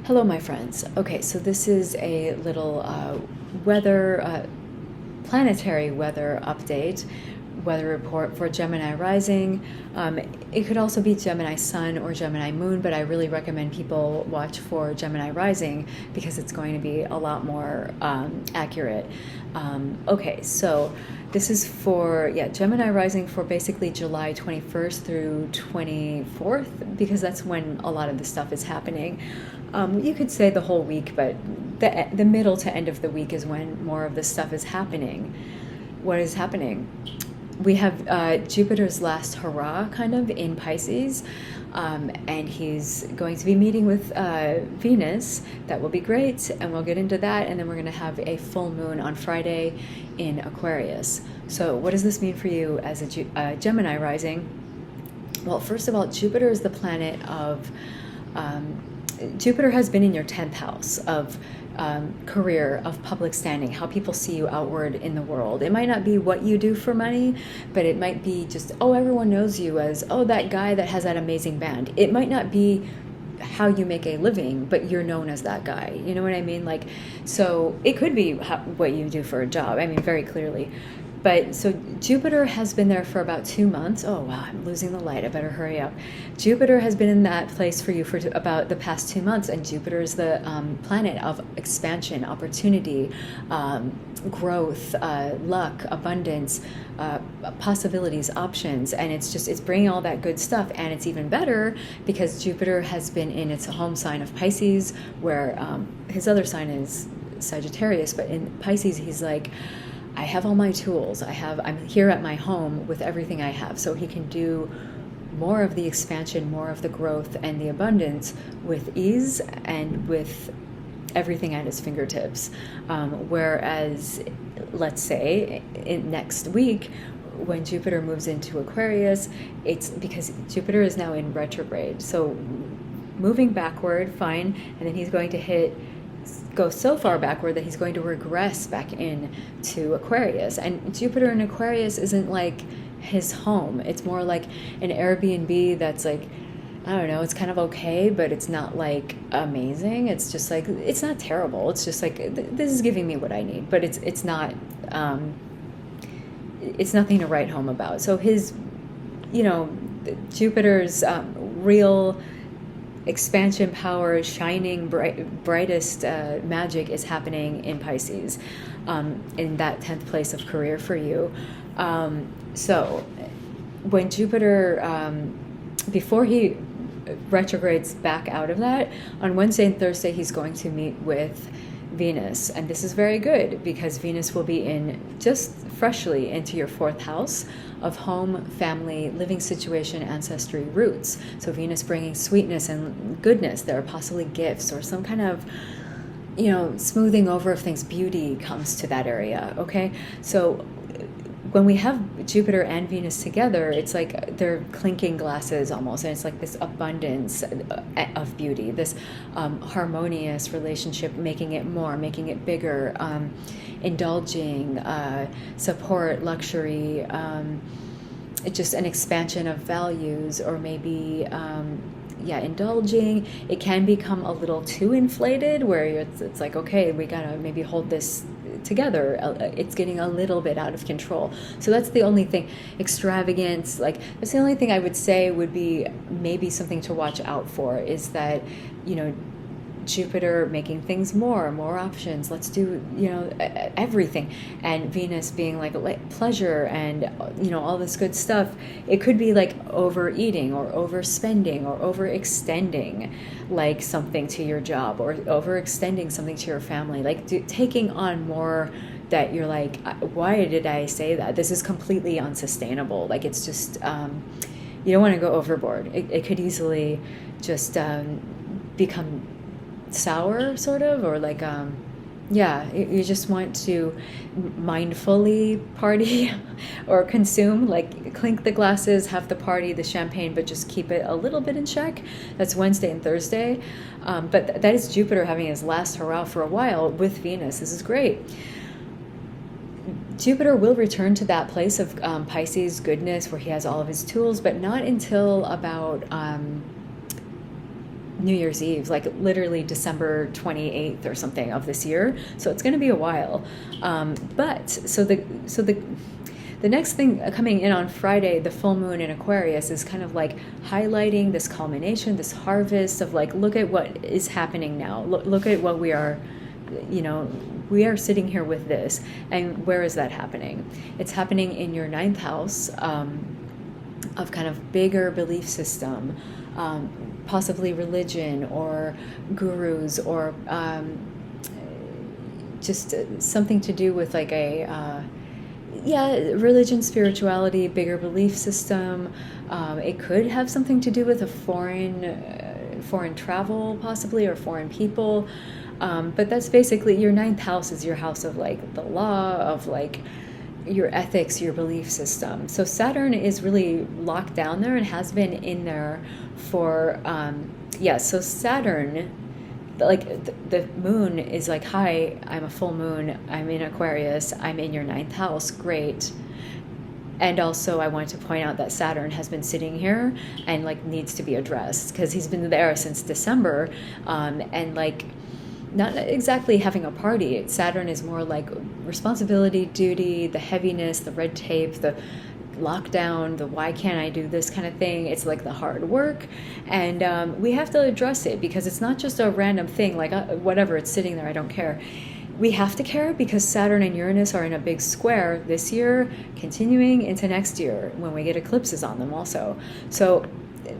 Hello, my friends. Okay, so this is a little planetary weather update, weather report for Gemini rising. It could also be Gemini sun or Gemini moon, but I really recommend people watch for Gemini rising because it's going to be a lot more accurate. Okay, so this is for, Gemini rising for basically July 21st through 24th, because that's when a lot of the stuff is happening. You could say the whole week, but the middle to end of the week is when more of this stuff is happening. What is happening? We have Jupiter's last hurrah kind of in Pisces, and he's going to be meeting with Venus. That will be great, and we'll get into that, and then we're going to have a full moon on Friday in Aquarius. So what does this mean for you as a Gemini rising? Well, first of all, Jupiter is the planet of... Jupiter has been in your 10th house of career, of public standing, how people see you outward in the world. It might not be what you do for money, but it might be just, oh, everyone knows you as, oh, that guy that has that amazing band. It might not be how you make a living, but you're known as that guy. You know what I mean? Like, so it could be what you do for a job. I mean, very clearly. But so Jupiter has been there for about 2 months. Oh, wow, I'm losing the light. I better hurry up. Jupiter has been in that place for you for about the past 2 months. And Jupiter is the planet of expansion, opportunity, growth, luck, abundance, possibilities, options. And it's bringing all that good stuff. And it's even better because Jupiter has been in its home sign of Pisces, where his other sign is Sagittarius. But in Pisces, he's like, I have all my tools. I'm here at my home with everything I have. So he can do more of the expansion, more of the growth and the abundance with ease and with everything at his fingertips. Whereas, let's say, next week, when Jupiter moves into Aquarius, it's because Jupiter is now in retrograde. So moving backward, fine, and then he's going to go so far backward that he's going to regress back in to Aquarius. And Jupiter in Aquarius isn't like his home. It's more like an Airbnb that's like, I don't know, it's kind of okay, but it's not like amazing. It's just like, it's not terrible. It's just like, this is giving me what I need, but it's not, it's nothing to write home about. So his, Jupiter's real expansion power, shining brightest magic is happening in Pisces, in that 10th place of career for you. So when Jupiter, before he retrogrades back out of that, on Wednesday and Thursday he's going to meet with Venus, and this is very good because Venus will be in just freshly into your 4th house of home, family, living situation, ancestry, roots. So Venus bringing sweetness and goodness. There are possibly gifts or some kind of, smoothing over of things. Beauty comes to that area, okay? So when we have Jupiter and Venus together, it's like they're clinking glasses almost, and it's like this abundance of beauty, this harmonious relationship, making it more, making it bigger, indulging, support, luxury, just an expansion of values, or maybe indulging. It can become a little too inflated where it's like, okay, we gotta maybe hold this together. It's getting a little bit out of control. So that's the only thing. Extravagance, like, that's the only thing I would say would be maybe something to watch out for, is that, Jupiter making things more options. Let's do, everything. And Venus being like pleasure and, all this good stuff. It could be like overeating or overspending or overextending like something to your job, or overextending something to your family, like taking on more that you're like, why did I say that? This is completely unsustainable. Like, it's just, you don't want to go overboard. It could easily just become sour, sort of, or like you just want to mindfully party or consume, like clink the glasses, have the party, the champagne, but just keep it a little bit in check. That's Wednesday and Thursday, but that is Jupiter having his last hurrah for a while with Venus. This is great. Jupiter will return to that place of Pisces goodness where he has all of his tools, but not until about New Year's Eve, like literally December 28th or something of this year. So it's going to be a while. But the next thing coming in on Friday, the full moon in Aquarius, is kind of like highlighting this culmination, this harvest of like, look at what is happening now. Look at what we are, we are sitting here with this. And where is that happening? It's happening in your ninth house of kind of bigger belief system, possibly religion or gurus, or just something to do with like religion, spirituality, bigger belief system. It could have something to do with a foreign travel, possibly, or foreign people. But that's basically, your ninth house is your house of like the law, of like your ethics, your belief system. So Saturn is really locked down there and has been in there for, so Saturn, like the moon is like, hi, I'm a full moon, I'm in Aquarius, I'm in your ninth house, great. And also I want to point out that Saturn has been sitting here and like needs to be addressed, because he's been there since December, and like not exactly having a party. Saturn is more like responsibility, duty, the heaviness, the red tape, the lockdown, the why can't I do this kind of thing. It's like the hard work, and we have to address it, because it's not just a random thing like whatever, it's sitting there, I don't care. We have to care because Saturn and Uranus are in a big square this year, continuing into next year when we get eclipses on them also. So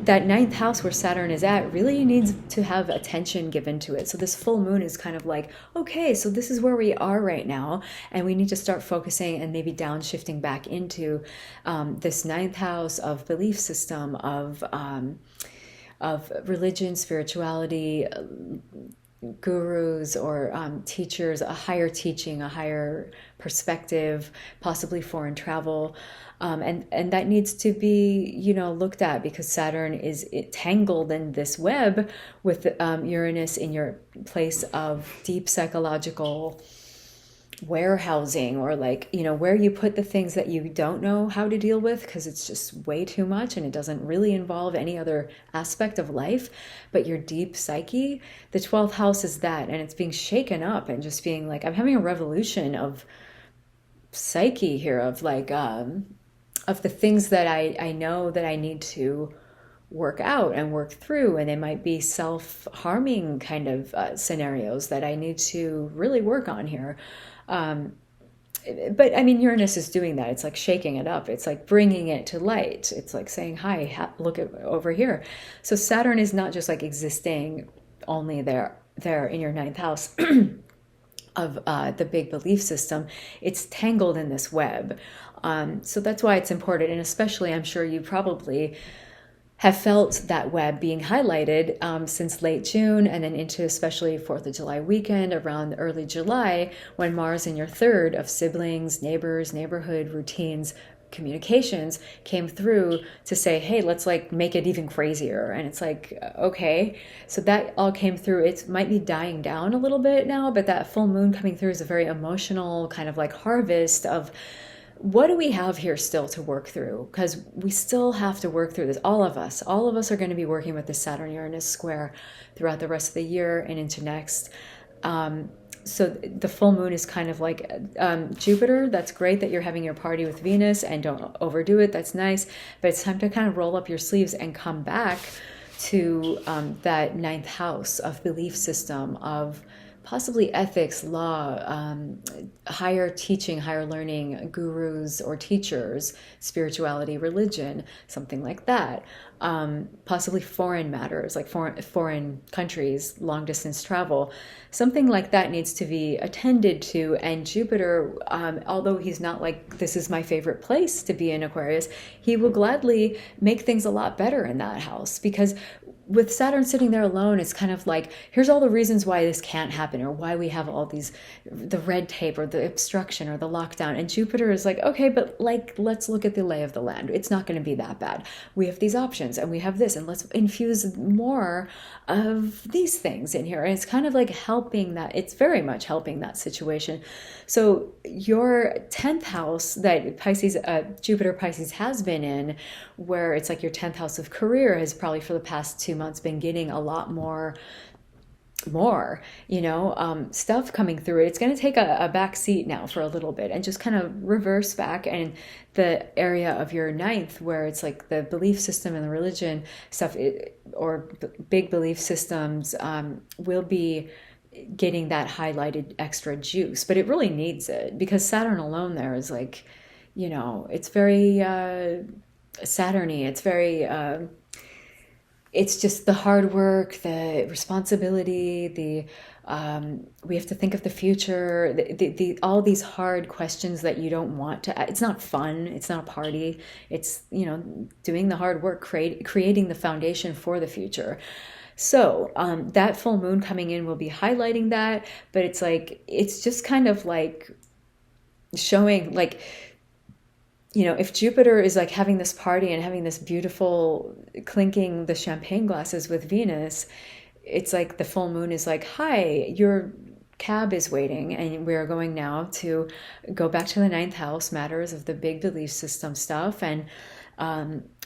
that ninth house where Saturn is at really needs to have attention given to it. So this full moon is kind of like, okay, so this is where we are right now, and we need to start focusing and maybe downshifting back into this ninth house of belief system, of religion, spirituality, gurus or teachers, a higher teaching, a higher perspective, possibly foreign travel. And that needs to be, looked at, because Saturn is tangled in this web with Uranus in your place of deep psychological warehousing, or like, where you put the things that you don't know how to deal with because it's just way too much and it doesn't really involve any other aspect of life, but your deep psyche. The 12th house is that, and it's being shaken up and just being like, I'm having a revolution of psyche here, of like, of the things that I know that I need to work out and work through, and they might be self-harming kind of scenarios that I need to really work on here. But I mean, Uranus is doing that. It's like shaking it up. It's like bringing it to light. It's like saying, hi, look at over here. So Saturn is not just like existing only there in your ninth house of the big belief system. It's tangled in this web. So that's why it's important. And especially, I'm sure you probably have felt that web being highlighted since late June, and then into especially 4th of July weekend, around early July, when Mars in your third of siblings, neighbors, neighborhood, routines, communications came through to say, hey, let's like make it even crazier. And it's like, okay, so that all came through. It might be dying down a little bit now, but that full moon coming through is a very emotional kind of like harvest of, what do we have here still to work through? Because we still have to work through this. All of us are going to be working with the Saturn-Uranus square throughout the rest of the year and into next. So the full moon is kind of like Jupiter. That's great that you're having your party with Venus, and don't overdo it. That's nice. But it's time to kind of roll up your sleeves and come back to that ninth house of belief system, of possibly ethics, law, higher teaching, higher learning, gurus or teachers, spirituality, religion, something like that. Possibly foreign matters, like foreign countries, long distance travel, something like that needs to be attended to. And Jupiter, although he's not like, this is my favorite place to be in Aquarius, he will gladly make things a lot better in that house, because with Saturn sitting there alone, it's kind of like, here's all the reasons why this can't happen, or why we have all these, the red tape or the obstruction or the lockdown. And Jupiter is like, okay, but like, let's look at the lay of the land. It's not going to be that bad. We have these options and we have this, and let's infuse more of these things in here. And it's kind of like helping that. It's very much helping that situation. So your 10th house that Pisces, Jupiter Pisces has been in, where it's like your 10th house of career, has probably for the past 2 months been getting a lot more, stuff coming through it. It's going to take a back seat now for a little bit and just kind of reverse back. And the area of your ninth, where it's like the belief system and the religion stuff, or big belief systems, will be getting that highlighted extra juice. But it really needs it, because Saturn alone there is like, it's very Saturn-y. It's very it's just the hard work, the responsibility, we have to think of the future, all these hard questions that you don't want to. It's not fun. It's not a party. It's, doing the hard work, creating the foundation for the future. So that full moon coming in will be highlighting that, but it's just kind of like showing like, if Jupiter is like having this party and having this beautiful clinking the champagne glasses with Venus, it's like the full moon is like, hi, your cab is waiting, and we're going now to go back to the ninth house, matters of the big belief system stuff, and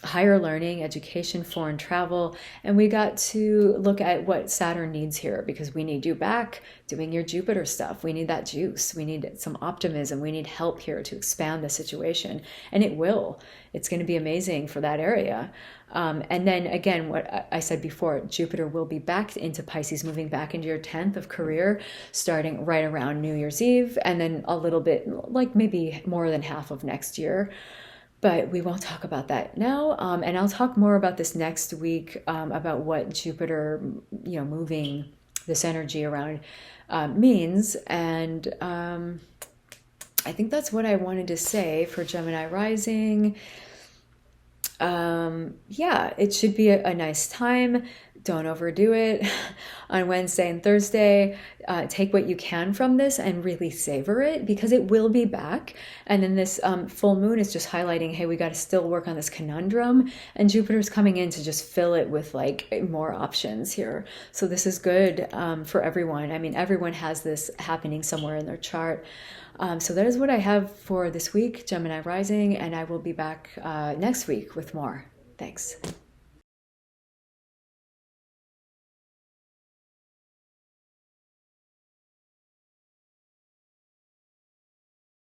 higher learning, education, foreign travel. And we got to look at what Saturn needs here, because we need you back doing your Jupiter stuff. We need that juice. We need some optimism. We need help here to expand the situation. And it will. It's going to be amazing for that area. And then again, what I said before, Jupiter will be back into Pisces, moving back into your 10th of career, starting right around New Year's Eve, and then a little bit, like maybe more than half of next year. But we won't talk about that now. And I'll talk more about this next week, about what Jupiter, moving this energy around means. And I think that's what I wanted to say for Gemini rising. It should be a nice time. Don't overdo it on Wednesday and Thursday. Take what you can from this and really savor it, because it will be back. And then this full moon is just highlighting, hey, we got to still work on this conundrum. And Jupiter's coming in to just fill it with like more options here. So this is good for everyone. I mean, everyone has this happening somewhere in their chart. So that is what I have for this week, Gemini rising, and I will be back next week with more. Thanks.